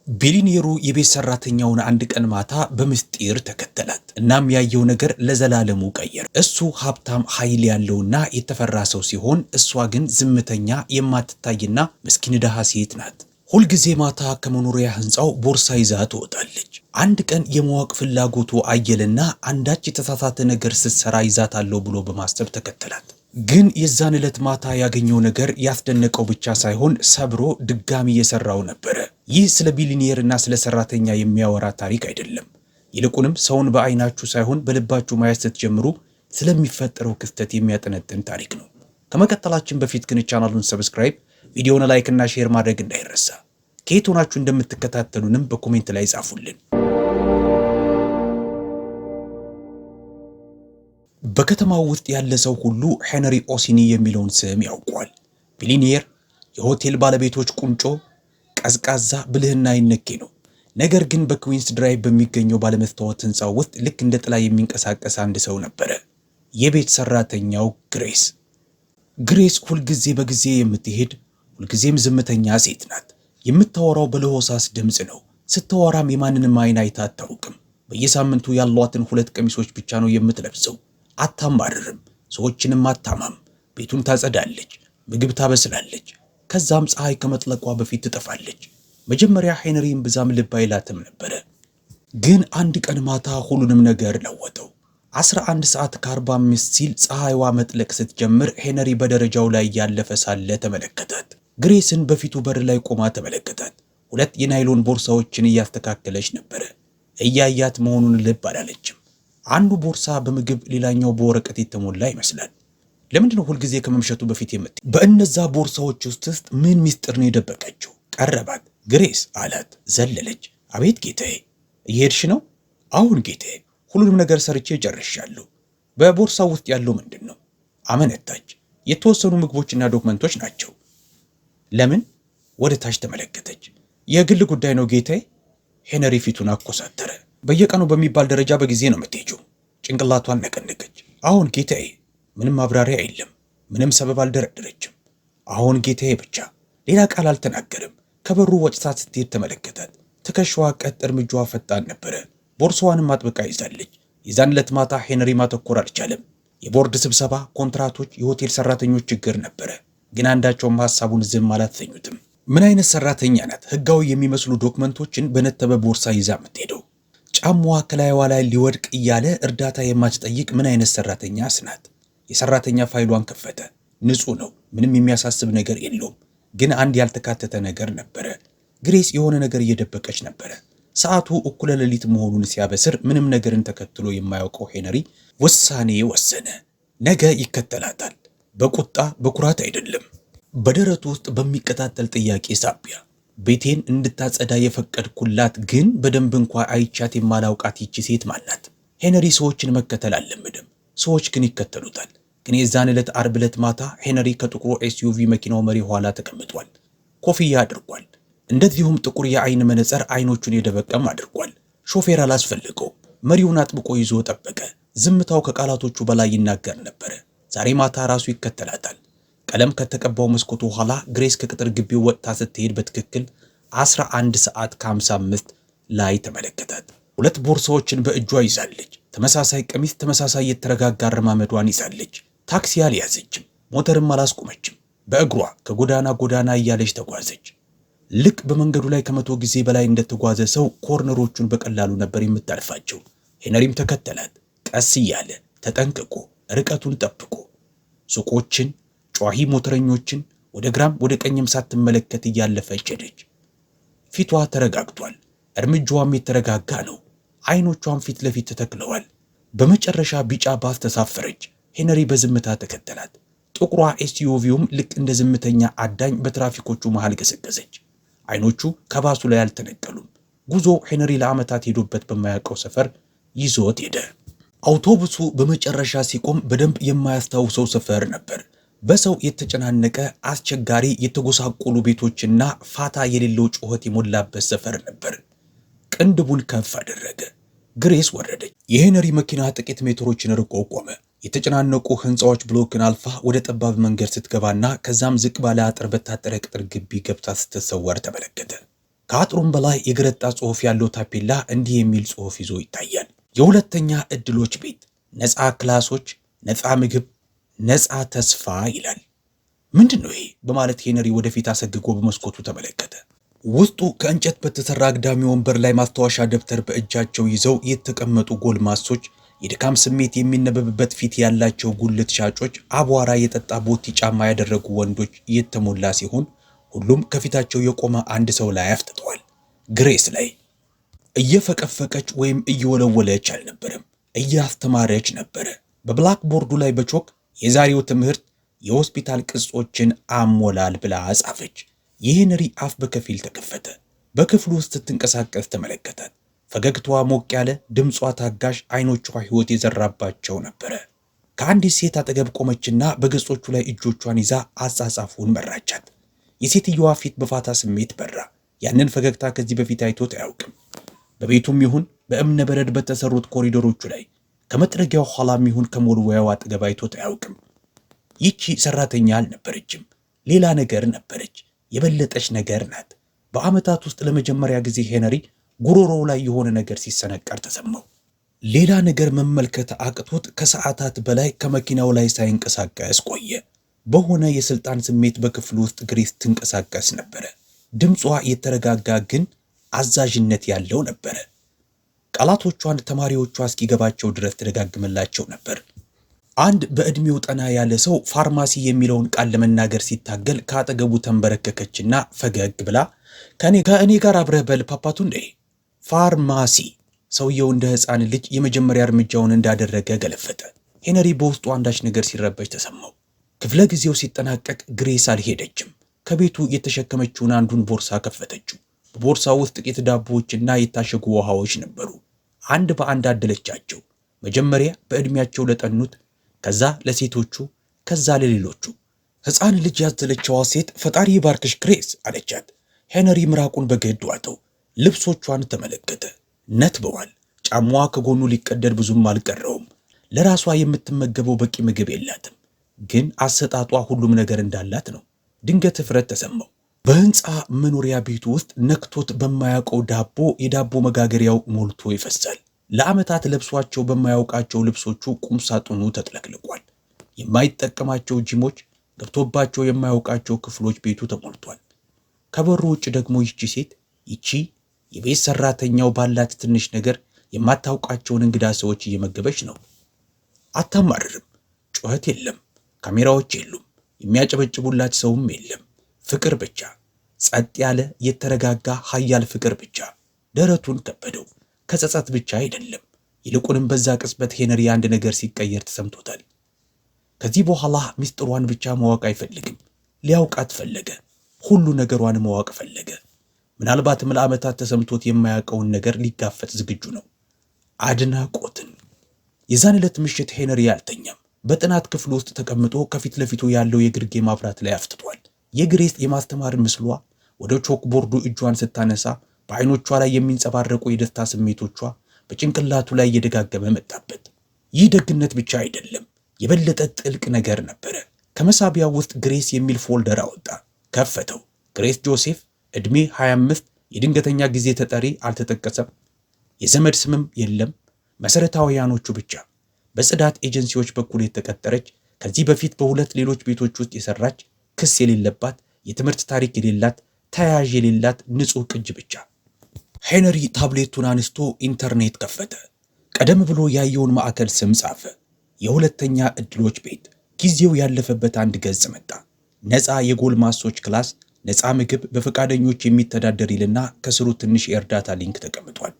ቢሊኔሩ የቤት ሰራተኛውን አንድ ቀን ማታ በምስጢር ተከተላት። እናም ያየው ነገር ለዘላለሙ ቀየረ። እሱ ሀብታም ኃይል ያለውና የተፈራ ሰው ሲሆን እሷ ግን ዝምተኛ የማትታይና ምስኪን ደሃ ሴት ናት። ሁልጊዜ ማታ ከመኖሪያ ህንፃው ቦርሳ ይዛ ትወጣለች። አንድ ቀን የማወቅ ፍላጎቱ አየልና አንዳች የተሳሳተ ነገር ስትሰራ ይዛታለሁ ብሎ በማሰብ ተከተላት። ግን የዛን ዕለት ማታ ያገኘው ነገር ያስደነቀው ብቻ ሳይሆን ሰብሮ ድጋሚ የሰራው ነበረ። ይህ ስለ ቢሊኒየርና ስለ ሰራተኛ የሚያወራ ታሪክ አይደለም። ይልቁንም ሰውን በአይናችሁ ሳይሆን በልባችሁ ማየት ስትጀምሩ ስለሚፈጠረው ክስተት የሚያጠነጥን ታሪክ ነው። ከመቀጠላችን በፊት ግን ቻናሉን ሰብስክራይብ፣ ቪዲዮውን ላይክ እና ሼር ማድረግ እንዳይረሳ። ከየት ሆናችሁ እንደምትከታተሉንም በኮሜንት ላይ ጻፉልን። በከተማው ውስጥ ያለ ሰው ሁሉ ሄነሪ ኦሲኒ የሚለውን ስም ያውቋል። ቢሊኒየር፣ የሆቴል ባለቤቶች ቁንጮ፣ ቀዝቃዛ፣ ብልህና ይነኬ ነው። ነገር ግን በኩዊንስ ድራይቭ በሚገኘው ባለመስታወት ህንፃው ውስጥ ልክ እንደ ጥላ የሚንቀሳቀስ አንድ ሰው ነበረ። የቤት ሰራተኛው ግሬስ። ግሬስ ሁልጊዜ በጊዜ የምትሄድ ሁልጊዜም ዝምተኛ ሴት ናት። የምታወራው በለሆሳስ ድምፅ ነው። ስትወራም የማንንም አይን አይታ አታውቅም። በየሳምንቱ ያሏትን 2 ቀሚሶች ብቻ ነው የምትለብሰው። አታማርርም፣ ሰዎችንም አታማም። ቤቱን ታጸዳለች፣ ምግብ ታበስላለች። ከዛም ፀሐይ ከመጥለቋ በፊት ትጠፋለች። መጀመሪያ ሄነሪን ብዛም ልብ አይላትም ነበረ። ግን አንድ ቀን ማታ ሁሉንም ነገር ለወጠው። 11 ሰዓት ከ45 ሲል ፀሐይዋ መጥለቅ ስትጀምር ሄነሪ በደረጃው ላይ ያለፈ ሳለ ተመለከታት። ግሬስን በፊቱ በር ላይ ቆማ ተመለከታት። 2 የናይሎን ቦርሳዎችን እያስተካከለች ነበረ። እያያት መሆኑን ልብ አላለችም። አንዱ ቦርሳ በምግብ ሌላኛው በወረቀት የተሞላ ይመስላል። ለምንድነው ሁልጊዜ ከመምሸቱ በፊት የምትይ? በእነዛ ቦርሳዎች ውስጥ ምን ሚስጥር ነው የደበቀችው? ቀረባት። ግሬስ አላት። ዘለለች። አቤት ጌታዬ። እየሄድሽ ነው? አሁን ጌታዬ፣ ሁሉንም ነገር ሰርቼ ጨርሻለሁ። በቦርሳው ውስጥ ያለው ምንድን ነው? አመነታች። የተወሰኑ ምግቦችና ዶክመንቶች ናቸው። ለምን? ወደ ታች ተመለከተች። የግል ጉዳይ ነው ጌታዬ። ሄነሪ ፊቱን አኮሳተረ። በየቀኑ በሚባል ደረጃ በጊዜ ነው የምትሄጂው። ጭንቅላቷን ነቀነቀች። አሁን ጌታዬ። ምንም ማብራሪያ የለም። ምንም ሰበብ አልደረደረችም። አሁን ጌታዬ ብቻ። ሌላ ቃል አልተናገርም። ከበሩ ወጭታ ስትሄድ ተመለከታት። ትከሻዋ ቀጥ፣ እርምጃዋ ፈጣን ነበረ። ቦርሳዋንም አጥብቃ ይዛለች። የዛን ዕለት ማታ ሄነሪ ማተኮር አልቻለም። የቦርድ ስብሰባ፣ ኮንትራቶች፣ የሆቴል ሰራተኞች ችግር ነበረ። ግን አንዳቸውም ሐሳቡን ዝም አላሰኙትም። ምን አይነት ሰራተኛ ናት ህጋዊ የሚመስሉ ዶክመንቶችን በነተበ ቦርሳ ይዛ የምትሄደው? ጫማዋ ከላይዋ ላይ ሊወድቅ እያለ እርዳታ የማትጠይቅ ምን አይነት ሰራተኛ ናት? የሰራተኛ ፋይሏን ከፈተ። ንጹህ ነው። ምንም የሚያሳስብ ነገር የለውም። ግን አንድ ያልተካተተ ነገር ነበረ። ግሬስ የሆነ ነገር እየደበቀች ነበረ። ሰዓቱ እኩለ ሌሊት መሆኑን ሲያበስር ምንም ነገርን ተከትሎ የማያውቀው ሄነሪ ውሳኔ ወሰነ። ነገ ይከተላታል። በቁጣ በኩራት አይደለም። በደረቱ ውስጥ በሚቀጣጠል ጥያቄ ሳቢያ ቤቴን እንድታጸዳ የፈቀድኩላት ግን በደንብ እንኳ አይቻት የማላውቃት ይቺ ሴት ማናት? ሄነሪ ሰዎችን መከተል አልለመደም። ሰዎች ግን ይከተሉታል። ግን የዛን ዕለት አርብ ዕለት ማታ ሄነሪ ከጥቁሩ ኤስዩቪ መኪናው መሪ ኋላ ተቀምጧል። ኮፍያ አድርጓል። እንደዚሁም ጥቁር የአይን መነጽር አይኖቹን የደበቀም አድርጓል። ሾፌር አላስፈልገውም። መሪውን አጥብቆ ይዞ ጠበቀ። ዝምታው ከቃላቶቹ በላይ ይናገር ነበረ። ዛሬ ማታ ራሱ ይከተላታል። ቀለም ከተቀባው መስኮቱ ኋላ ግሬስ ከቅጥር ግቢው ወጥታ ስትሄድ በትክክል 11 ሰዓት ከ55 ላይ ተመለከታት። 2 ቦርሳዎችን በእጇ ይዛለች። ተመሳሳይ ቀሚስ፣ ተመሳሳይ የተረጋጋ አረማመዷን ይዛለች። ታክሲ አልያዘችም፣ ሞተርም አላስቆመችም። በእግሯ ከጎዳና ጎዳና እያለች ተጓዘች። ልክ በመንገዱ ላይ ከ100 ጊዜ በላይ እንደተጓዘ ሰው ኮርነሮቹን በቀላሉ ነበር የምታልፋቸው። ሄነሪም ተከተላት። ቀስ እያለ ተጠንቅቆ፣ ርቀቱን ጠብቆ ሱቆችን፣ ጯሂ ሞተረኞችን ወደ ግራም ወደ ቀኝም ሳትመለከት እያለፈች ሄደች። ፊቷ ተረጋግቷል። እርምጃዋም የተረጋጋ ነው። አይኖቿም ፊት ለፊት ተተክለዋል። በመጨረሻ ቢጫ ባስ ተሳፈረች። ሄነሪ በዝምታ ተከተላት። ጥቁሯ ኤስዩቪውም ልክ እንደ ዝምተኛ አዳኝ በትራፊኮቹ መሃል ገሰገሰች። አይኖቹ ከባሱ ላይ አልተነቀሉም። ጉዞ ሄነሪ ለዓመታት ሄዶበት በማያውቀው ሰፈር ይዞት ሄደ። አውቶቡሱ በመጨረሻ ሲቆም በደንብ የማያስታውሰው ሰፈር ነበር። በሰው የተጨናነቀ አስቸጋሪ የተጎሳቆሉ ቤቶችና ፋታ የሌለው ጩኸት የሞላበት ሰፈር ነበር። ቅንድቡን ከፍ አደረገ። ግሬስ ወረደች። የሄነሪ መኪና ጥቂት ሜትሮችን ርቆ ቆመ። የተጨናነቁ ህንፃዎች ብሎክን አልፋ ወደ ጠባብ መንገድ ስትገባና ከዛም ዝቅ ባለ አጥር በታጠረ ቅጥር ግቢ ገብታ ስትሰወር ተመለከተ። ከአጥሩም በላይ የገረጣ ጽሑፍ ያለው ታፔላ እንዲህ የሚል ጽሑፍ ይዞ ይታያል። የሁለተኛ ዕድሎች ቤት፣ ነፃ ክላሶች፣ ነፃ ምግብ፣ ነፃ ተስፋ ይላል። ምንድን ነው ይሄ? በማለት ሄነሪ ወደፊት አሰግጎ በመስኮቱ ተመለከተ። ውስጡ ከእንጨት በተሰራ አግዳሚ ወንበር ላይ ማስታወሻ ደብተር በእጃቸው ይዘው የተቀመጡ ጎልማሶች፣ የድካም ስሜት የሚነበብበት ፊት ያላቸው ጉልት ሻጮች፣ አቧራ የጠጣ ቦቲ ጫማ ያደረጉ ወንዶች የተሞላ ሲሆን ሁሉም ከፊታቸው የቆመ አንድ ሰው ላይ አፍጥጠዋል። ግሬስ ላይ እየፈቀፈቀች ወይም እየወለወለች አልነበረም፣ እያስተማረች ነበረ። በብላክ ቦርዱ ላይ በቾክ የዛሬው ትምህርት የሆስፒታል ቅጾችን አሞላል ብላ ጻፈች። የሄነሪ አፍ በከፊል ተከፈተ። በክፍሉ ውስጥ ስትንቀሳቀስ ተመለከታት። ፈገግታዋ ሞቅ ያለ፣ ድምጿ ታጋሽ፣ አይኖቿ ሕይወት የዘራባቸው ነበረ። ከአንዲት ሴት አጠገብ ቆመችና በገጾቹ ላይ እጆቿን ይዛ አጻጻፉን መራቻት። የሴትየዋ ፊት በፋታ ስሜት በራ። ያንን ፈገግታ ከዚህ በፊት አይቶት አያውቅም። በቤቱም ይሁን በእብነ በረድ በተሰሩት ኮሪዶሮቹ ላይ ከመጥረጊያው ኋላም ይሁን ከሞልወያው አጠገብ አይቶት አያውቅም። ይቺ ሰራተኛ አልነበረችም፣ ሌላ ነገር ነበረች። የበለጠች ነገር ናት። በዓመታት ውስጥ ለመጀመሪያ ጊዜ ሄነሪ ጉሮሮው ላይ የሆነ ነገር ሲሰነቀር ተሰማው። ሌላ ነገር መመልከት አቅቶት ከሰዓታት በላይ ከመኪናው ላይ ሳይንቀሳቀስ ቆየ። በሆነ የስልጣን ስሜት በክፍሉ ውስጥ ግሬስ ትንቀሳቀስ ነበረ። ድምጿ የተረጋጋ ግን አዛዥነት ያለው ነበረ። ቃላቶቿን ተማሪዎቿ እስኪገባቸው ድረስ ትደጋግምላቸው ነበር። አንድ በዕድሜው ጠና ያለ ሰው ፋርማሲ የሚለውን ቃል ለመናገር ሲታገል ከአጠገቡ ተንበረከከችና ፈገግ ብላ ከእኔ ጋር አብረህ በል ፓፓቱ እንዴ። ፋርማሲ። ሰውየው እንደ ሕፃን ልጅ የመጀመሪያ እርምጃውን እንዳደረገ ገለፈጠ። ሄነሪ በውስጡ አንዳች ነገር ሲረበሽ ተሰማው። ክፍለ ጊዜው ሲጠናቀቅ ግሬስ አልሄደችም። ከቤቱ የተሸከመችውን አንዱን ቦርሳ ከፈተችው። በቦርሳው ውስጥ ጥቂት ዳቦዎችና የታሸጉ ውሃዎች ነበሩ። አንድ በአንድ አደለቻቸው። መጀመሪያ በዕድሜያቸው ለጠኑት፣ ከዛ ለሴቶቹ፣ ከዛ ለሌሎቹ። ሕፃን ልጅ ያዘለችዋ ሴት ፈጣሪ ባርክሽ ግሬስ አለቻት። ሄነሪ ምራቁን በግድ ዋጠው። ልብሶቿን ተመለከተ። ነትበዋል። ጫማዋ ከጎኑ ሊቀደድ ብዙም አልቀረውም። ለራሷ የምትመገበው በቂ ምግብ የላትም፣ ግን አሰጣጧ ሁሉም ነገር እንዳላት ነው። ድንገት እፍረት ተሰማው። በህንፃ መኖሪያ ቤቱ ውስጥ ነክቶት በማያውቀው ዳቦ የዳቦ መጋገሪያው ሞልቶ ይፈሳል። ለዓመታት ለብሷቸው በማያውቃቸው ልብሶቹ ቁምሳጥኑ ተጥለቅልቋል። የማይጠቀማቸው ጂሞች፣ ገብቶባቸው የማያውቃቸው ክፍሎች ቤቱ ተሞልቷል። ከበሩ ውጭ ደግሞ ይቺ የቤት ሰራተኛው ባላት ትንሽ ነገር የማታውቃቸውን እንግዳ ሰዎች እየመገበች ነው። አታማርርም። ጩኸት የለም፣ ካሜራዎች የሉም፣ የሚያጨበጭቡላት ሰውም የለም። ፍቅር ብቻ፣ ጸጥ ያለ የተረጋጋ ኃያል ፍቅር ብቻ። ደረቱን ከበደው። ከጸጸት ብቻ አይደለም፣ ይልቁንም በዛ ቅጽበት ሄነሪ አንድ ነገር ሲቀየር ተሰምቶታል። ከዚህ በኋላ ምስጢሯን ብቻ ማወቅ አይፈልግም፣ ሊያውቃት ፈለገ። ሁሉ ነገሯን ማወቅ ፈለገ። ምናልባትም ለዓመታት ተሰምቶት የማያውቀውን ነገር ሊጋፈጥ ዝግጁ ነው። አድናቆትን። የዛን ዕለት ምሽት ሄነሪ አልተኛም። በጥናት ክፍል ውስጥ ተቀምጦ ከፊት ለፊቱ ያለው የግርጌ ማብራት ላይ አፍጥጧል። የግሬስ የማስተማር ምስሏ ወደ ቾክ ቦርዱ እጇን ስታነሳ በዓይኖቿ ላይ የሚንጸባረቁ የደስታ ስሜቶቿ በጭንቅላቱ ላይ እየደጋገመ መጣበት። ይህ ደግነት ብቻ አይደለም፣ የበለጠ ጥልቅ ነገር ነበረ። ከመሳቢያው ውስጥ ግሬስ የሚል ፎልደር አወጣ፣ ከፈተው። ግሬስ ጆሴፍ፣ ዕድሜ 25፣ የድንገተኛ ጊዜ ተጠሪ አልተጠቀሰም፣ የዘመድ ስምም የለም፣ መሰረታዊያኖቹ ብቻ። በጽዳት ኤጀንሲዎች በኩል የተቀጠረች፣ ከዚህ በፊት በሁለት ሌሎች ቤቶች ውስጥ የሰራች፣ ክስ የሌለባት፣ የትምህርት ታሪክ የሌላት፣ ተያያዥ የሌላት ንጹህ ቅጅ ብቻ። ሄነሪ ታብሌቱን አንስቶ ኢንተርኔት ከፈተ። ቀደም ብሎ ያየውን ማዕከል ስም ጻፈ። የሁለተኛ ዕድሎች ቤት። ጊዜው ያለፈበት አንድ ገጽ መጣ። ነፃ የጎልማሶች ክላስ፣ ነፃ ምግብ፣ በፈቃደኞች የሚተዳደር ይልና ከስሩ ትንሽ የእርዳታ ሊንክ ተቀምጧል።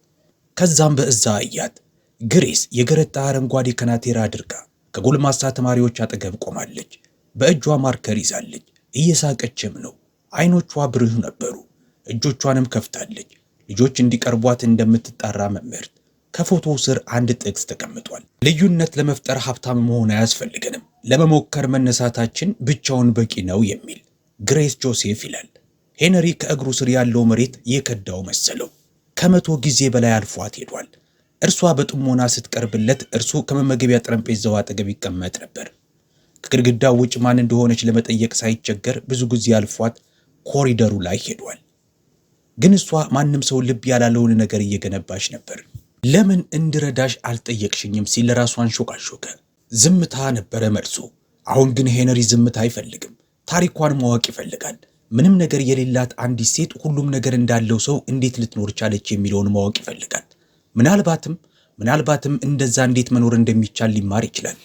ከዛም በእዛ እያት ግሬስ የገረጣ አረንጓዴ ከናቴራ አድርጋ ከጎልማሳ ተማሪዎች አጠገብ ቆማለች። በእጇ ማርከር ይዛለች። እየሳቀችም ነው። አይኖቿ ብሩህ ነበሩ። እጆቿንም ከፍታለች። ልጆች እንዲቀርቧት እንደምትጣራ መምህርት። ከፎቶው ስር አንድ ጥቅስ ተቀምጧል። ልዩነት ለመፍጠር ሀብታም መሆን አያስፈልገንም፣ ለመሞከር መነሳታችን ብቻውን በቂ ነው የሚል። ግሬስ ጆሴፍ ይላል። ሄነሪ ከእግሩ ስር ያለው መሬት የከዳው መሰለው። ከ100 ጊዜ በላይ አልፏት ሄዷል። እርሷ በጥሞና ስትቀርብለት እርሱ ከመመገቢያ ጠረጴዛው አጠገብ ይቀመጥ ነበር። ከግድግዳው ውጭ ማን እንደሆነች ለመጠየቅ ሳይቸገር ብዙ ጊዜ አልፏት ኮሪደሩ ላይ ሄዷል። ግን እሷ ማንም ሰው ልብ ያላለውን ነገር እየገነባች ነበር። ለምን እንድረዳሽ አልጠየቅሽኝም ሲል ራሷን ሾቃሾከ። ዝምታ ነበረ መልሱ። አሁን ግን ሄነሪ ዝምታ አይፈልግም። ታሪኳን ማወቅ ይፈልጋል። ምንም ነገር የሌላት አንዲት ሴት ሁሉም ነገር እንዳለው ሰው እንዴት ልትኖር ቻለች የሚለውን ማወቅ ይፈልጋል። ምናልባትም እንደዛ እንዴት መኖር እንደሚቻል ሊማር ይችላል።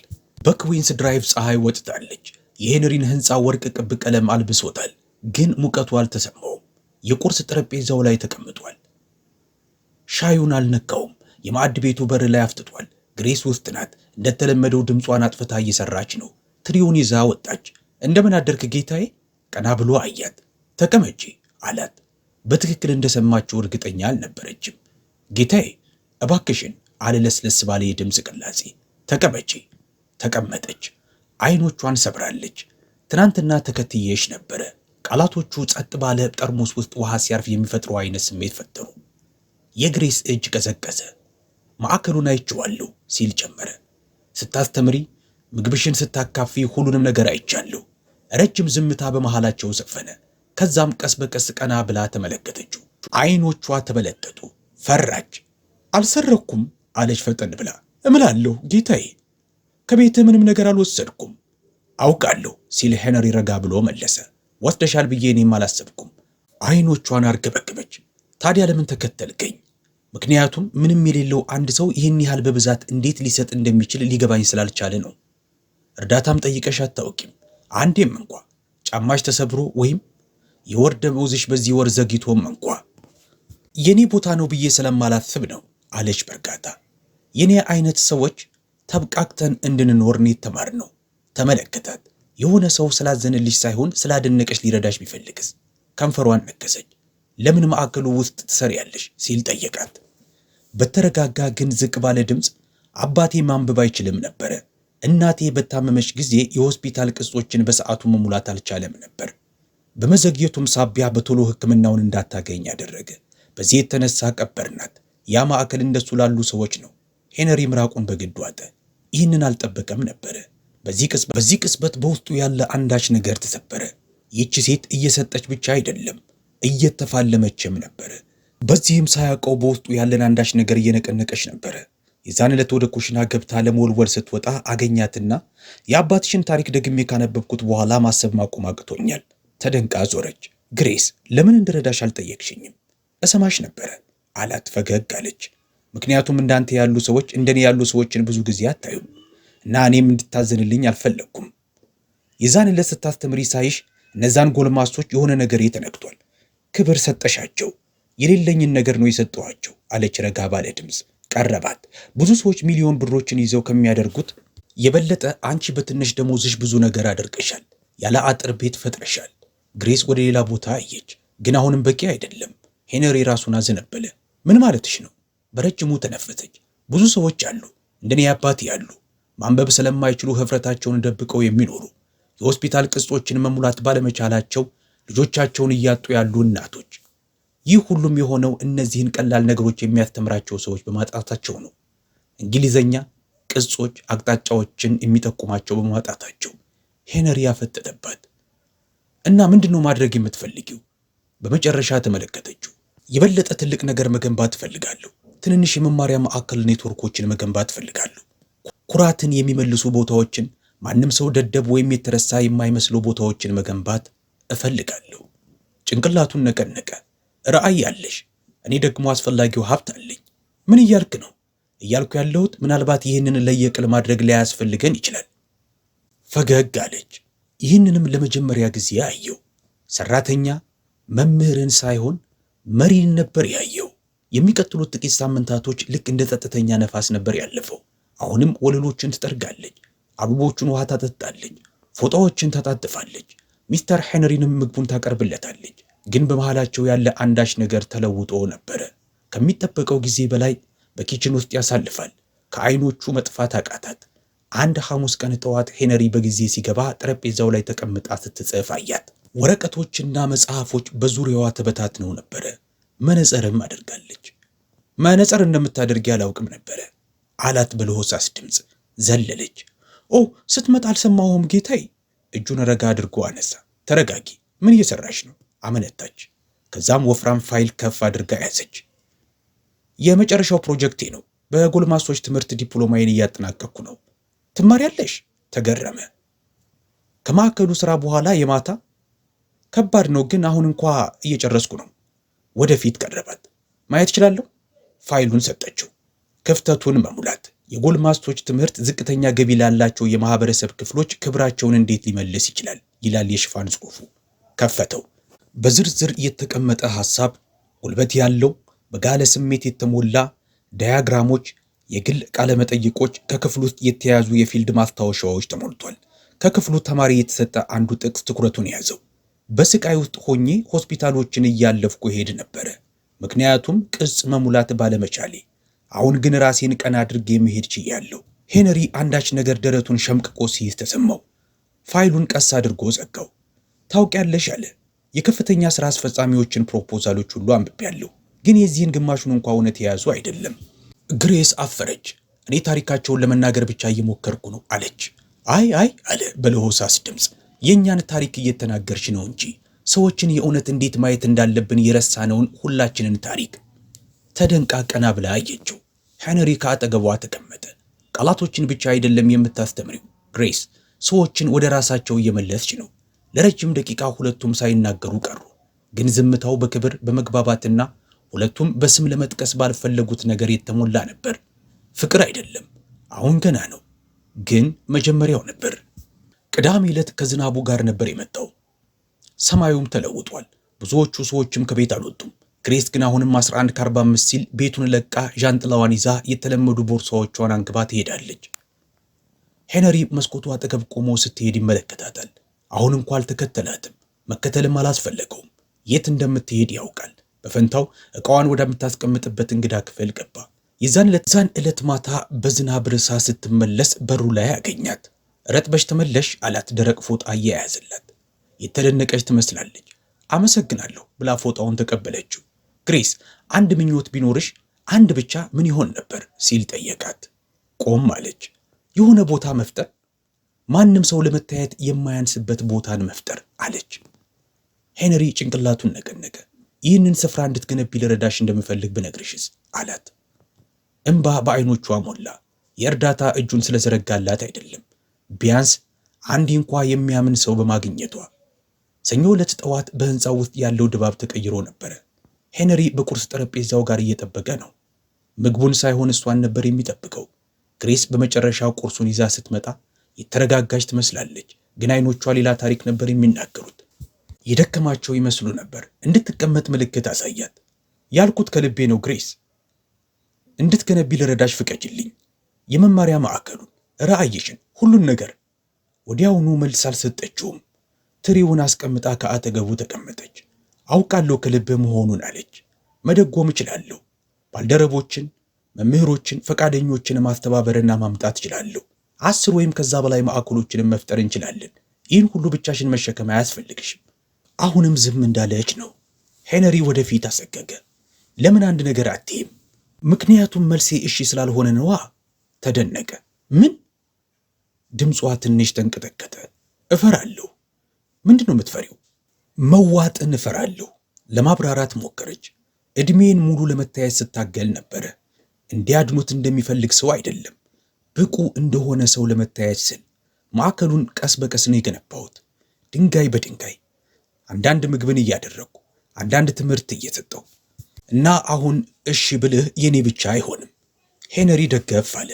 በክዊንስ ድራይቭ ፀሐይ ወጥታለች። የሄነሪን ህንፃ ወርቅ ቅብ ቀለም አልብሶታል፣ ግን ሙቀቱ አልተሰማውም። የቁርስ ጠረጴዛው ላይ ተቀምጧል። ሻዩን አልነካውም። የማዕድ ቤቱ በር ላይ አፍጥጧል። ግሬስ ውስጥ ናት። እንደተለመደው ድምጿን አጥፍታ እየሰራች ነው። ትሪውን ይዛ ወጣች። እንደምን አደርክ ጌታዬ? ቀና ብሎ አያት። ተቀመጪ አላት። በትክክል እንደሰማችው እርግጠኛ አልነበረችም። ጌታዬ እባክሽን አለ ለስለስ ባለ የድምፅ ቅላጼ። ተቀመጪ። ተቀመጠች። አይኖቿን ሰብራለች። ትናንትና ተከትዬሽ ነበረ። ቃላቶቹ ጸጥ ባለ ጠርሙስ ውስጥ ውሃ ሲያርፍ የሚፈጥረው አይነት ስሜት ፈጠሩ። የግሬስ እጅ ቀዘቀዘ። ማዕከሉን አይቼዋለሁ ሲል ጨመረ። ስታስተምሪ፣ ምግብሽን ስታካፊ ሁሉንም ነገር አይቻለሁ። ረጅም ዝምታ በመሃላቸው ሰፈነ። ከዛም ቀስ በቀስ ቀና ብላ ተመለከተችው። አይኖቿ ተበለጠጡ። ፈራች። አልሰረኩም አለች ፈጠን ብላ። እምላለሁ ጌታዬ፣ ከቤትህ ምንም ነገር አልወሰድኩም። አውቃለሁ ሲል ሄነሪ ረጋ ብሎ መለሰ። ወስደሻል ብዬ እኔም አላሰብኩም። አይኖቿን አርገበገበች። ታዲያ ለምን ተከተልከኝ? ምክንያቱም ምንም የሌለው አንድ ሰው ይህን ያህል በብዛት እንዴት ሊሰጥ እንደሚችል ሊገባኝ ስላልቻለ ነው። እርዳታም ጠይቀሽ አታውቂም። አንዴም እንኳ ጫማሽ ተሰብሮ ወይም የወር ደመወዝሽ በዚህ ወር ዘግይቶም እንኳ። የኔ ቦታ ነው ብዬ ስለማላስብ ነው አለች በርጋታ። የኔ አይነት ሰዎች ተብቃቅተን እንድንኖር ነው የተማርነው። ተመለከታት። የሆነ ሰው ስላዘነልሽ ሳይሆን ስላደነቀሽ ሊረዳሽ ቢፈልግስ? ከንፈሯን ነከሰች። ለምን ማዕከሉ ውስጥ ትሰሪያለሽ ሲል ጠየቃት። በተረጋጋ ግን ዝቅ ባለ ድምፅ አባቴ ማንበብ አይችልም ነበረ። እናቴ በታመመች ጊዜ የሆስፒታል ቅጾችን በሰዓቱ መሙላት አልቻለም ነበር። በመዘግየቱም ሳቢያ በቶሎ ሕክምናውን እንዳታገኝ ያደረገ። በዚህ የተነሳ ቀበርናት። ያ ማዕከል እንደሱ ላሉ ሰዎች ነው። ሄነሪ ምራቁን በግድ ዋጠ። ይህንን አልጠበቀም ነበረ። በዚህ ቅጽበት በውስጡ ያለ አንዳች ነገር ተሰበረ። ይህች ሴት እየሰጠች ብቻ አይደለም እየተፋለመችም ነበረ። በዚህም ሳያውቀው በውስጡ ያለን አንዳች ነገር እየነቀነቀች ነበረ። የዛን ዕለት ወደ ኩሽና ገብታ ለመወልወል ስትወጣ አገኛትና የአባትሽን ታሪክ ደግሜ ካነበብኩት በኋላ ማሰብ ማቆም አቅቶኛል። ተደንቃ ዞረች። ግሬስ ለምን እንድረዳሽ አልጠየቅሽኝም? እሰማሽ ነበረ አላት። ፈገግ አለች። ምክንያቱም እንዳንተ ያሉ ሰዎች እንደኔ ያሉ ሰዎችን ብዙ ጊዜ አታዩም እና እኔም እንድታዘንልኝ አልፈለግኩም። የዛን ዕለት ስታስተምሪ ሳይሽ እነዛን ጎልማሶች የሆነ ነገር ተነክቷል። ክብር ሰጠሻቸው። የሌለኝን ነገር ነው የሰጠኋቸው አለች ረጋ ባለ ድምፅ። ቀረባት። ብዙ ሰዎች ሚሊዮን ብሮችን ይዘው ከሚያደርጉት የበለጠ አንቺ በትንሽ ደሞዝሽ ብዙ ነገር አድርገሻል። ያለ አጥር ቤት ፈጥረሻል። ግሬስ ወደ ሌላ ቦታ አየች። ግን አሁንም በቂ አይደለም። ሄነሪ ራሱን አዘነበለ። ምን ማለትሽ ነው? በረጅሙ ተነፈሰች። ብዙ ሰዎች አሉ እንደኔ አባቴ ያሉ ማንበብ ስለማይችሉ ህፍረታቸውን ደብቀው የሚኖሩ የሆስፒታል ቅጾችን መሙላት ባለመቻላቸው ልጆቻቸውን እያጡ ያሉ እናቶች። ይህ ሁሉም የሆነው እነዚህን ቀላል ነገሮች የሚያስተምራቸው ሰዎች በማጣታቸው ነው። እንግሊዘኛ ቅጾች አቅጣጫዎችን የሚጠቁማቸው በማጣታቸው። ሄነሪ ያፈጠጠባት እና ምንድነው ማድረግ የምትፈልጊው? በመጨረሻ ተመለከተችው። የበለጠ ትልቅ ነገር መገንባት እፈልጋለሁ። ትንንሽ የመማሪያ ማዕከል ኔትወርኮችን መገንባት እፈልጋለሁ። ኩራትን የሚመልሱ ቦታዎችን፣ ማንም ሰው ደደብ ወይም የተረሳ የማይመስሉ ቦታዎችን መገንባት እፈልጋለሁ። ጭንቅላቱን ነቀነቀ። ራዕይ አለሽ፣ እኔ ደግሞ አስፈላጊው ሀብት አለኝ። ምን እያልክ ነው? እያልኩ ያለሁት ምናልባት ይህንን ለየቅል ማድረግ ላያስፈልገን ይችላል። ፈገግ አለች። ይህንንም ለመጀመሪያ ጊዜ አየው። ሰራተኛ መምህርን ሳይሆን መሪን ነበር ያየው። የሚቀጥሉት ጥቂት ሳምንታቶች ልክ እንደ ጸጥተኛ ነፋስ ነበር ያለፈው። አሁንም ወለሎችን ትጠርጋለች፣ አበቦቹን ውሃ ታጠጣለች፣ ፎጣዎችን ታጣጥፋለች። ሚስተር ሄነሪንም ምግቡን ታቀርብለታለች። ግን በመሃላቸው ያለ አንዳች ነገር ተለውጦ ነበረ። ከሚጠበቀው ጊዜ በላይ በኪችን ውስጥ ያሳልፋል። ከአይኖቹ መጥፋት አቃታት። አንድ ሐሙስ ቀን ጠዋት ሄነሪ በጊዜ ሲገባ ጠረጴዛው ላይ ተቀምጣ ስትጽፍ አያት። ወረቀቶችና መጽሐፎች በዙሪያዋ ተበታትነው ነበረ። መነጽርም አድርጋለች። መነጽር እንደምታደርጊ አላውቅም ነበረ አላት በለሆሳስ ድምፅ። ዘለለች። ኦ ስትመጣ አልሰማሁም ጌታዬ። እጁን ረጋ አድርጎ አነሳ። ተረጋጊ፣ ምን እየሰራሽ ነው? አመነታች። ከዛም ወፍራም ፋይል ከፍ አድርጋ ያዘች። የመጨረሻው ፕሮጀክቴ ነው። በጎልማሶች ትምህርት ዲፕሎማዬን እያጠናቀቅኩ ነው። ትማሪያለሽ? ተገረመ። ከማዕከሉ ስራ በኋላ የማታ ከባድ ነው፣ ግን አሁን እንኳ እየጨረስኩ ነው። ወደፊት ቀረባት። ማየት እችላለሁ? ፋይሉን ሰጠችው። ክፍተቱን መሙላት። የጎልማሶች ትምህርት ዝቅተኛ ገቢ ላላቸው የማህበረሰብ ክፍሎች ክብራቸውን እንዴት ሊመልስ ይችላል ይላል የሽፋን ጽሑፉ። ከፈተው። በዝርዝር የተቀመጠ ሐሳብ፣ ጉልበት ያለው በጋለ ስሜት የተሞላ ዳያግራሞች፣ የግል ቃለ መጠይቆች፣ ከክፍሉ ውስጥ የተያዙ የፊልድ ማስታወሻዎች ተሞልቷል። ከክፍሉ ተማሪ የተሰጠ አንዱ ጥቅስ ትኩረቱን ያዘው። በስቃይ ውስጥ ሆኜ ሆስፒታሎችን እያለፍኩ ሄድ ነበረ፣ ምክንያቱም ቅጽ መሙላት ባለመቻሌ። አሁን ግን ራሴን ቀና አድርጌ መሄድ ችያለሁ። ሄነሪ አንዳች ነገር ደረቱን ሸምቅቆ ሲይዝ ተሰማው። ፋይሉን ቀስ አድርጎ ዘጋው። ታውቂያለሽ አለ፣ የከፍተኛ ሥራ አስፈጻሚዎችን ፕሮፖዛሎች ሁሉ አንብቤያለሁ፣ ግን የዚህን ግማሹን እንኳ እውነት የያዙ አይደለም። ግሬስ አፈረች። እኔ ታሪካቸውን ለመናገር ብቻ እየሞከርኩ ነው አለች። አይ አለ በለሆሳስ ድምፅ፣ የእኛን ታሪክ እየተናገርሽ ነው እንጂ ሰዎችን የእውነት እንዴት ማየት እንዳለብን የረሳነውን ሁላችንን ታሪክ። ተደንቃ ቀና ብላ አየችው። ሄነሪ ከአጠገቧ ተቀመጠ። ቃላቶችን ብቻ አይደለም የምታስተምሪው ግሬስ፣ ሰዎችን ወደ ራሳቸው እየመለስች ነው። ለረጅም ደቂቃ ሁለቱም ሳይናገሩ ቀሩ። ግን ዝምታው በክብር በመግባባትና ሁለቱም በስም ለመጥቀስ ባልፈለጉት ነገር የተሞላ ነበር። ፍቅር አይደለም፣ አሁን ገና ነው፣ ግን መጀመሪያው ነበር። ቅዳሜ ዕለት ከዝናቡ ጋር ነበር የመጣው። ሰማዩም ተለውጧል። ብዙዎቹ ሰዎችም ከቤት አልወጡም። ግሬስ ግን አሁንም 11:45 ሲል ቤቱን ለቃ ዣንጥላዋን ይዛ የተለመዱ ቦርሳዎቿን አንግባ ትሄዳለች። ሄነሪ መስኮቱ አጠገብ ቆሞ ስትሄድ ይመለከታታል። አሁን እንኳ አልተከተላትም፣ መከተልም አላስፈለገውም። የት እንደምትሄድ ያውቃል። በፈንታው ዕቃዋን ወደምታስቀምጥበት እንግዳ ክፍል ገባ። የዛን ዕለት ማታ በዝናብ ርሳ ስትመለስ በሩ ላይ አገኛት። ረጥበሽ ተመለሽ አላት። ደረቅ ፎጣ እየያዘላት የተደነቀች ትመስላለች። አመሰግናለሁ ብላ ፎጣውን ተቀበለችው። ግሬስ አንድ ምኞት ቢኖርሽ አንድ ብቻ ምን ይሆን ነበር ሲል ጠየቃት። ቆም አለች። የሆነ ቦታ መፍጠር፣ ማንም ሰው ለመታየት የማያንስበት ቦታን መፍጠር አለች። ሄነሪ ጭንቅላቱን ነቀነቀ። ይህንን ስፍራ እንድትገነቢ ልረዳሽ እንደምፈልግ ብነግርሽስ አላት። እንባ በዓይኖቿ ሞላ። የእርዳታ እጁን ስለዘረጋላት አይደለም፣ ቢያንስ አንድ እንኳ የሚያምን ሰው በማግኘቷ። ሰኞ ዕለት ጠዋት በህንፃው ውስጥ ያለው ድባብ ተቀይሮ ነበረ። ሄነሪ በቁርስ ጠረጴዛው ጋር እየጠበቀ ነው። ምግቡን ሳይሆን እሷን ነበር የሚጠብቀው። ግሬስ በመጨረሻው ቁርሱን ይዛ ስትመጣ የተረጋጋች ትመስላለች፣ ግን አይኖቿ ሌላ ታሪክ ነበር የሚናገሩት። የደከማቸው ይመስሉ ነበር። እንድትቀመጥ ምልክት አሳያት። ያልኩት ከልቤ ነው ግሬስ፣ እንድትገነቢ ልረዳሽ ፍቀጅልኝ። የመማሪያ ማዕከሉን፣ ራዕይሽን፣ ሁሉን ነገር። ወዲያውኑ መልስ አልሰጠችውም። ትሪውን አስቀምጣ ከአጠገቡ ተቀመጠች። አውቃለሁ ከልብህ መሆኑን አለች። መደጎም እችላለሁ። ባልደረቦችን፣ መምህሮችን፣ ፈቃደኞችን ማስተባበርና ማምጣት እችላለሁ። 10 ወይም ከዛ በላይ ማዕከሎችንም መፍጠር እንችላለን። ይህን ሁሉ ብቻሽን መሸከም አያስፈልግሽም። አሁንም ዝም እንዳለች ነው። ሄነሪ ወደፊት አሰገገ። ለምን አንድ ነገር አትይም? ምክንያቱም መልሴ እሺ ስላልሆነ ነዋ። ተደነቀ። ምን? ድምጿ ትንሽ ተንቀጠቀጠ። እፈራለሁ። ምንድን ነው የምትፈሪው? መዋጥን እፈራለሁ። ለማብራራት ሞከረች። ዕድሜን ሙሉ ለመታየት ስታገል ነበረ። እንዲያድኑት እንደሚፈልግ ሰው አይደለም፣ ብቁ እንደሆነ ሰው ለመታየት ስል ማዕከሉን ቀስ በቀስ ነው የገነባሁት፣ ድንጋይ በድንጋይ፣ አንዳንድ ምግብን እያደረግኩ፣ አንዳንድ ትምህርት እየሰጠው እና አሁን እሺ ብልህ የኔ ብቻ አይሆንም። ሄነሪ ደገፍ አለ።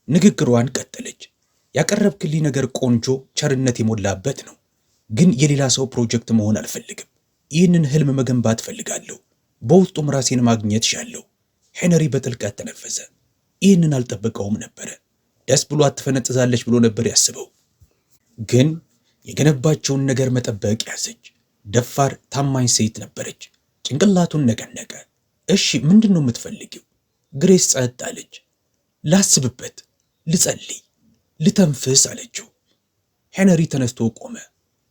ንግግሯን ቀጠለች። ያቀረብክልኝ ነገር ቆንጆ፣ ቸርነት የሞላበት ነው፣ ግን የሌላ ሰው ፕሮጀክት መሆን አልፈልግም። ይህንን ህልም መገንባት እፈልጋለሁ። በውስጡም ራሴን ማግኘት ሻለሁ። ሄነሪ በጥልቀት ተነፈሰ። ይህንን አልጠበቀውም ነበረ። ደስ ብሏት ትፈነጥዛለች ብሎ ነበር ያስበው። ግን የገነባቸውን ነገር መጠበቅ ያዘች። ደፋር፣ ታማኝ ሴት ነበረች። ጭንቅላቱን ነቀነቀ። እሺ ምንድን ነው የምትፈልጊው? ግሬስ ጸጥ አለች። ላስብበት፣ ልጸልይ፣ ልተንፍስ አለችው። ሄነሪ ተነስቶ ቆመ።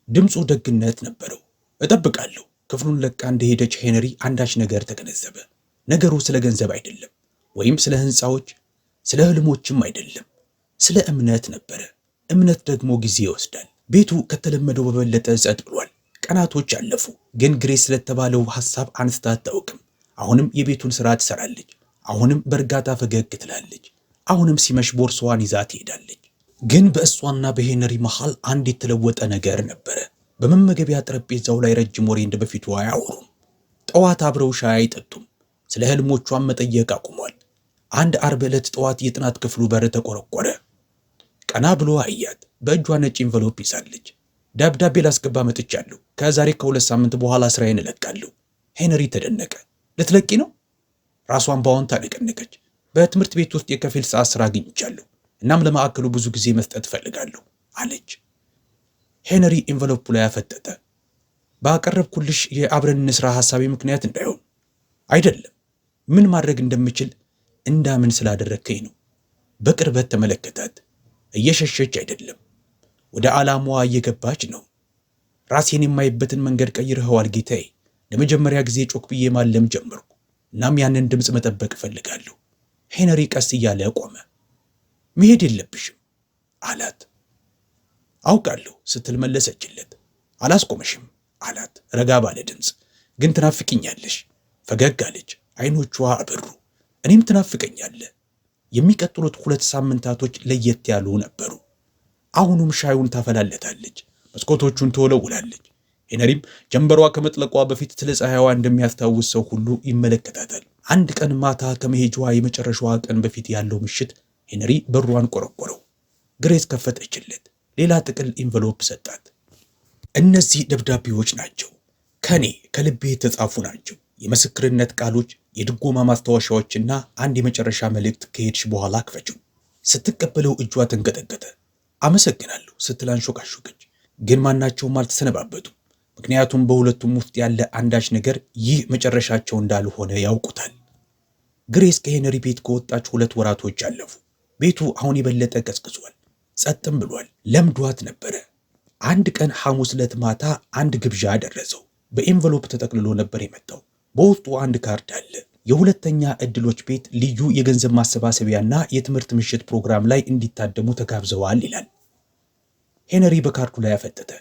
ድምፁ ደግነት ነበረው። እጠብቃለሁ። ክፍሉን ለቃ እንደሄደች ሄነሪ አንዳች ነገር ተገነዘበ። ነገሩ ስለ ገንዘብ አይደለም፣ ወይም ስለ ህንፃዎች፣ ስለ ህልሞችም አይደለም፣ ስለ እምነት ነበረ። እምነት ደግሞ ጊዜ ይወስዳል። ቤቱ ከተለመደው በበለጠ ጸጥ ብሏል። ቀናቶች አለፉ። ግን ግሬስ ስለተባለው ሐሳብ አንስታ አታውቅም። አሁንም የቤቱን ሥራ ትሰራለች። አሁንም በእርጋታ ፈገግ ትላለች። አሁንም ሲመሽ ቦርሳዋን ይዛ ትሄዳለች። ግን በእሷና በሄነሪ መሃል አንድ የተለወጠ ነገር ነበረ። በመመገቢያ ጠረጴዛው ላይ ረጅም ወሬ እንደ በፊቱ አያወሩም። ጠዋት አብረው ሻይ አይጠጡም። ስለ ህልሞቿን መጠየቅ አቁሟል። አንድ አርብ ዕለት ጠዋት የጥናት ክፍሉ በር ተቆረቆረ። ቀና ብሎ አያት። በእጇ ነጭ ኢንቨሎፕ ይዛለች። ደብዳቤ ላስገባ መጥቻለሁ። ከዛሬ ከ2 ሳምንት በኋላ ስራዬን እለቃለሁ። ሄነሪ ተደነቀ። ልትለቂ ነው? ራሷን በአዎንታ ነቀነቀች። በትምህርት ቤት ውስጥ የከፊል ሰዓት ስራ አግኝቻለሁ። እናም ለማዕከሉ ብዙ ጊዜ መስጠት እፈልጋለሁ አለች። ሄነሪ ኢንቨሎፑ ላይ አፈጠጠ። ባቀረብኩልሽ የአብረን እንስራ ሐሳቤ ምክንያት እንዳይሆን አይደለም፣ ምን ማድረግ እንደምችል እንዳምን ስላደረከኝ ነው። በቅርበት ተመለከታት። እየሸሸች አይደለም፣ ወደ ዓላማዋ እየገባች ነው። ራሴን የማይበትን መንገድ ቀይረኸዋል ጌታዬ። ለመጀመሪያ ጊዜ ጮክ ብዬ ማለም ጀመርኩ። እናም ያንን ድምፅ መጠበቅ እፈልጋለሁ። ሄነሪ ቀስ እያለ ቆመ። መሄድ የለብሽም አላት። አውቃለሁ ስትል መለሰችለት። አላስቆመሽም አላት ረጋ ባለ ድምፅ። ግን ትናፍቅኛለሽ። ፈገግ አለች። አይኖቿ አበሩ። እኔም ትናፍቀኛለህ። የሚቀጥሉት 2 ሳምንታቶች ለየት ያሉ ነበሩ። አሁኑም ሻዩን ታፈላለታለች። መስኮቶቹን ትወለውላለች። ሄነሪም ጀንበሯ ከመጥለቋ በፊት ስለ ፀሐይዋ እንደሚያስታውስ ሰው ሁሉ ይመለከታታል። አንድ ቀን ማታ ከመሄጃዋ የመጨረሻዋ ቀን በፊት ያለው ምሽት ሄነሪ በሯን ቆረቆረው። ግሬስ ከፈተችለት። ሌላ ጥቅል ኢንቨሎፕ ሰጣት። እነዚህ ደብዳቤዎች ናቸው። ከኔ ከልቤ የተጻፉ ናቸው። የምስክርነት ቃሎች፣ የድጎማ ማስታወሻዎችና አንድ የመጨረሻ መልእክት። ከሄድሽ በኋላ ክፈችው። ስትቀበለው እጇ ተንቀጠቀጠ። አመሰግናለሁ ስትል አንሾካሾከች። ግን ማናቸውም አልተሰነባበቱም። ምክንያቱም በሁለቱም ውስጥ ያለ አንዳች ነገር ይህ መጨረሻቸው እንዳልሆነ ያውቁታል። ግሬስ ከሄነሪ ቤት ከወጣች 2 ወራቶች አለፉ። ቤቱ አሁን የበለጠ ቀዝቅዟል። ጸጥም ብሏል። ለምዷት ነበረ። አንድ ቀን ሐሙስ ዕለት ማታ አንድ ግብዣ ደረሰው። በኤንቨሎፕ ተጠቅልሎ ነበር የመጣው። በውስጡ አንድ ካርድ አለ። የሁለተኛ ዕድሎች ቤት ልዩ የገንዘብ ማሰባሰቢያና የትምህርት ምሽት ፕሮግራም ላይ እንዲታደሙ ተጋብዘዋል ይላል። ሄነሪ በካርዱ ላይ አፈጠጠ።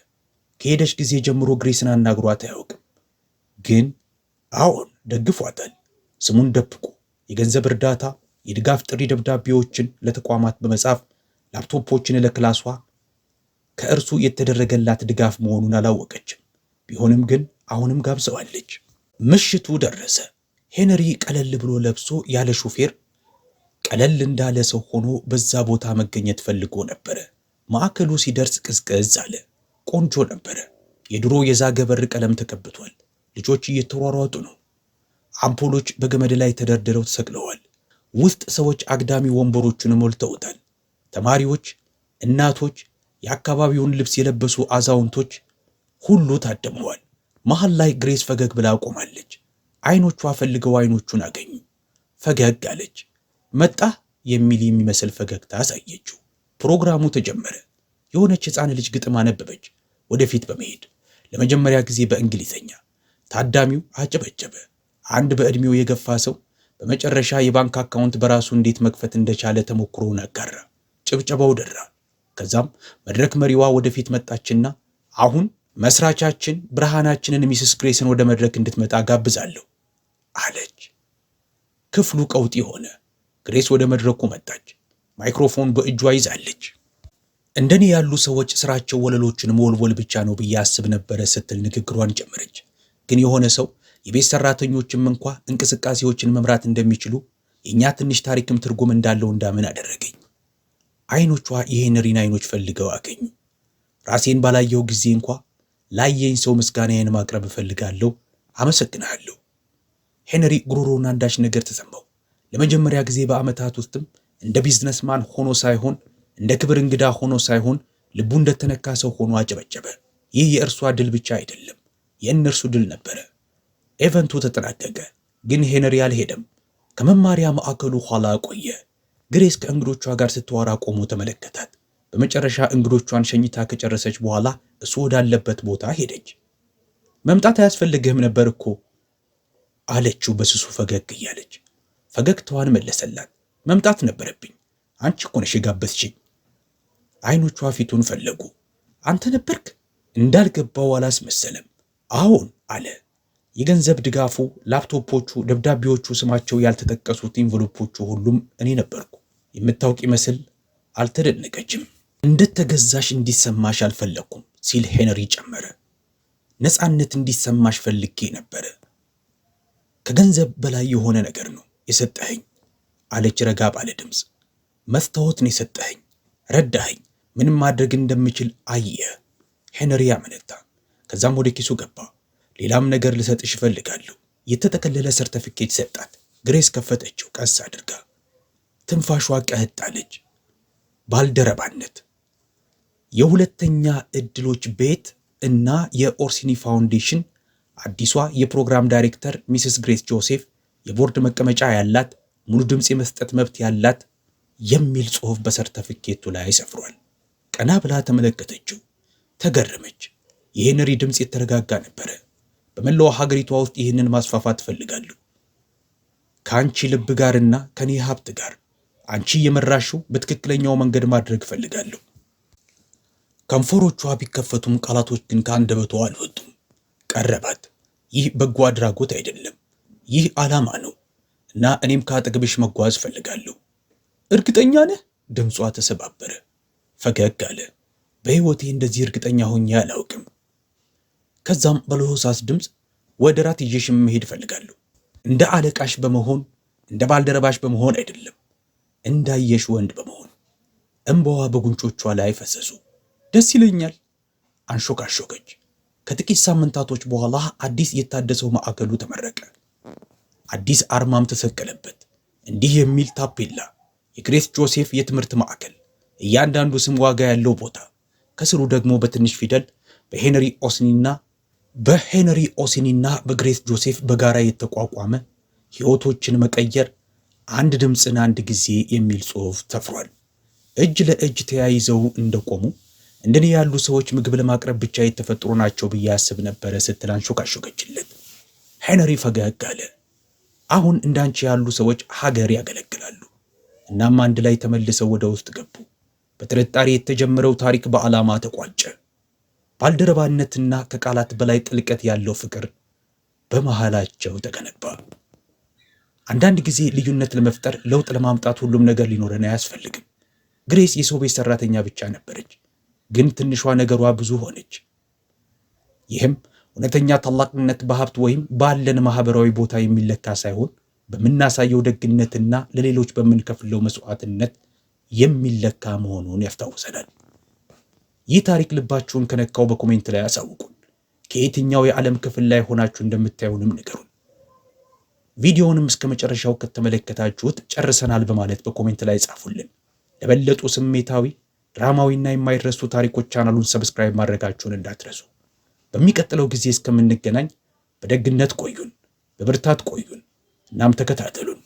ከሄደች ጊዜ ጀምሮ ግሬስን አናግሯት አያውቅም። ግን አዎን ደግፏታል። ስሙን ደብቆ የገንዘብ እርዳታ፣ የድጋፍ ጥሪ ደብዳቤዎችን ለተቋማት በመጻፍ ላፕቶፖችን ለክላሷ ከእርሱ የተደረገላት ድጋፍ መሆኑን አላወቀችም። ቢሆንም ግን አሁንም ጋብዘዋለች። ምሽቱ ደረሰ። ሄነሪ ቀለል ብሎ ለብሶ ያለ ሹፌር ቀለል እንዳለ ሰው ሆኖ በዛ ቦታ መገኘት ፈልጎ ነበረ። ማዕከሉ ሲደርስ ቅዝቅዝ አለ። ቆንጆ ነበረ። የድሮ የዛገ በር ቀለም ተቀብቷል። ልጆች እየተሯሯጡ ነው። አምፖሎች በገመድ ላይ ተደርድረው ተሰቅለዋል። ውስጥ ሰዎች አግዳሚ ወንበሮቹን ሞልተውታል። ተማሪዎች፣ እናቶች፣ የአካባቢውን ልብስ የለበሱ አዛውንቶች ሁሉ ታድመዋል። መሃል ላይ ግሬስ ፈገግ ብላ ቆማለች። አይኖቿ ፈልገው አይኖቹን አገኙ። ፈገግ አለች። መጣ የሚል የሚመስል ፈገግታ አሳየችው። ፕሮግራሙ ተጀመረ። የሆነች ሕፃን ልጅ ግጥም አነበበች ወደፊት በመሄድ ለመጀመሪያ ጊዜ በእንግሊዘኛ። ታዳሚው አጨበጨበ። አንድ በዕድሜው የገፋ ሰው በመጨረሻ የባንክ አካውንት በራሱ እንዴት መክፈት እንደቻለ ተሞክሮውን አጋራ። ጭብጨባው ደራ። ከዛም መድረክ መሪዋ ወደፊት መጣችና አሁን መስራቻችን ብርሃናችንን ሚስስ ግሬስን ወደ መድረክ እንድትመጣ ጋብዛለሁ አለች። ክፍሉ ቀውጢ ሆነ። ግሬስ ወደ መድረኩ መጣች። ማይክሮፎን በእጇ ይዛለች። እንደኔ ያሉ ሰዎች ስራቸው ወለሎችን መወልወል ብቻ ነው ብዬ አስብ ነበረ ስትል ንግግሯን ጀመረች። ግን የሆነ ሰው የቤት ሰራተኞችም እንኳ እንቅስቃሴዎችን መምራት እንደሚችሉ የእኛ ትንሽ ታሪክም ትርጉም እንዳለው እንዳምን አደረገኝ። አይኖቿ የሄነሪን አይኖች ፈልገው አገኙ። ራሴን ባላየው ጊዜ እንኳ ላየኝ ሰው ምስጋናዬን ማቅረብ እፈልጋለሁ። አመሰግናለሁ። ሄነሪ ጉሮሮና አንዳች ነገር ተሰማው። ለመጀመሪያ ጊዜ በዓመታት ውስጥም እንደ ቢዝነስማን ሆኖ ሳይሆን እንደ ክብር እንግዳ ሆኖ ሳይሆን ልቡ እንደተነካ ሰው ሆኖ አጨበጨበ። ይህ የእርሷ ድል ብቻ አይደለም፣ የእነርሱ ድል ነበረ። ኤቨንቱ ተጠናቀቀ። ግን ሄነሪ አልሄደም። ከመማሪያ ማዕከሉ ኋላ ቆየ። ግሬስ ከእንግዶቿ ጋር ስትዋራ ቆሞ ተመለከታት። በመጨረሻ እንግዶቿን ሸኝታ ከጨረሰች በኋላ እሱ ወዳለበት ቦታ ሄደች። መምጣት አያስፈልግህም ነበር እኮ አለችው በስሱ ፈገግ እያለች። ፈገግታዋን መለሰላት። መምጣት ነበረብኝ፣ አንቺ እኮ ነሽ የጋበዝሽኝ። አይኖቿ ፊቱን ፈለጉ። አንተ ነበርክ? እንዳልገባው አላስመሰለም። አዎን አለ። የገንዘብ ድጋፉ፣ ላፕቶፖቹ፣ ደብዳቤዎቹ፣ ስማቸው ያልተጠቀሱት ኢንቨሎፖቹ ሁሉም እኔ ነበርኩ። የምታውቅ ይመስል አልተደነቀችም። እንደተገዛሽ እንዲሰማሽ አልፈለግኩም ሲል ሄነሪ ጨመረ። ነፃነት እንዲሰማሽ ፈልጌ ነበረ። ከገንዘብ በላይ የሆነ ነገር ነው የሰጠኸኝ አለች ረጋ ባለ ድምፅ። መስታወት ነው የሰጠኸኝ፣ ረዳኸኝ፣ ምንም ማድረግ እንደምችል አየህ። ሄነሪ አመነታ። ከዛም ወደ ኪሱ ገባ። ሌላም ነገር ልሰጥሽ እፈልጋለሁ። የተጠቀለለ ሰርተፊኬት ሰጣት። ግሬስ ከፈተችው ቀስ አድርጋ። ትንፋሿ ቀህጣለች። ባልደረባነት፣ የሁለተኛ ዕድሎች ቤት እና የኦርሲኒ ፋውንዴሽን አዲሷ የፕሮግራም ዳይሬክተር ሚስስ ግሬስ ጆሴፍ፣ የቦርድ መቀመጫ ያላት፣ ሙሉ ድምፅ የመስጠት መብት ያላት የሚል ጽሑፍ በሰርተፊኬቱ ላይ ሰፍሯል። ቀና ብላ ተመለከተችው። ተገረመች። የሄነሪ ድምፅ የተረጋጋ ነበረ። በመላው ሀገሪቷ ውስጥ ይህንን ማስፋፋት እፈልጋለሁ። ከአንቺ ልብ ጋርና ከኔ ሀብት ጋር አንቺ የመራሽው በትክክለኛው መንገድ ማድረግ እፈልጋለሁ። ከንፈሮቿ ቢከፈቱም ቃላቶች ግን ከአንደበቷ አልወጡም። ቀረባት። ይህ በጎ አድራጎት አይደለም፣ ይህ ዓላማ ነው እና እኔም ከአጠገብሽ መጓዝ እፈልጋለሁ። እርግጠኛ ነህ? ድምጿ ተሰባበረ። ፈገግ አለ። በሕይወቴ እንደዚህ እርግጠኛ ሆኜ አላውቅም። ከዛም በለሆሳስ ድምፅ ወደ ራት ይዤሽ መሄድ እፈልጋለሁ። እንደ አለቃሽ በመሆን እንደ ባልደረባሽ በመሆን አይደለም፣ እንዳየሽ ወንድ በመሆን። እንባዋ በጉንጮቿ ላይ ፈሰሱ። ደስ ይለኛል አንሾካሾከች። ከጥቂት ሳምንታቶች በኋላ አዲስ የታደሰው ማዕከሉ ተመረቀ። አዲስ አርማም ተሰቀለበት። እንዲህ የሚል ታፔላ፣ የግሬስ ጆሴፍ የትምህርት ማዕከል፣ እያንዳንዱ ስም ዋጋ ያለው ቦታ። ከስሩ ደግሞ በትንሽ ፊደል በሄነሪ ኦሲኒና በግሬስ ጆሴፍ በጋራ የተቋቋመ ሕይወቶችን መቀየር፣ አንድ ድምፅን አንድ ጊዜ የሚል ጽሑፍ ተፍሯል። እጅ ለእጅ ተያይዘው እንደቆሙ እንደኔ ያሉ ሰዎች ምግብ ለማቅረብ ብቻ የተፈጠሩ ናቸው ብዬ አስብ ነበረ ስትል አንሾካሾከችለት። ሄነሪ ፈገግ አለ። አሁን እንዳንቺ ያሉ ሰዎች ሀገር ያገለግላሉ። እናም አንድ ላይ ተመልሰው ወደ ውስጥ ገቡ። በጥርጣሬ የተጀመረው ታሪክ በዓላማ ተቋጨ። ባልደረባነትና ከቃላት በላይ ጥልቀት ያለው ፍቅር በመሃላቸው ተገነባ። አንዳንድ ጊዜ ልዩነት ለመፍጠር፣ ለውጥ ለማምጣት ሁሉም ነገር ሊኖረን አያስፈልግም። ግሬስ የሰው ቤት ሰራተኛ ብቻ ነበረች፣ ግን ትንሿ ነገሯ ብዙ ሆነች። ይህም እውነተኛ ታላቅነት በሀብት ወይም ባለን ማህበራዊ ቦታ የሚለካ ሳይሆን በምናሳየው ደግነትና ለሌሎች በምንከፍለው መስዋዕትነት የሚለካ መሆኑን ያስታውሰናል። ይህ ታሪክ ልባችሁን ከነካው በኮሜንት ላይ አሳውቁን። ከየትኛው የዓለም ክፍል ላይ ሆናችሁ እንደምታዩንም ንገሩን። ቪዲዮውንም እስከ መጨረሻው ከተመለከታችሁት ጨርሰናል በማለት በኮሜንት ላይ ጻፉልን። ለበለጡ ስሜታዊ ድራማዊና የማይረሱ ታሪኮች ቻናሉን ሰብስክራይብ ማድረጋችሁን እንዳትረሱ። በሚቀጥለው ጊዜ እስከምንገናኝ በደግነት ቆዩን፣ በብርታት ቆዩን። እናም ተከታተሉን።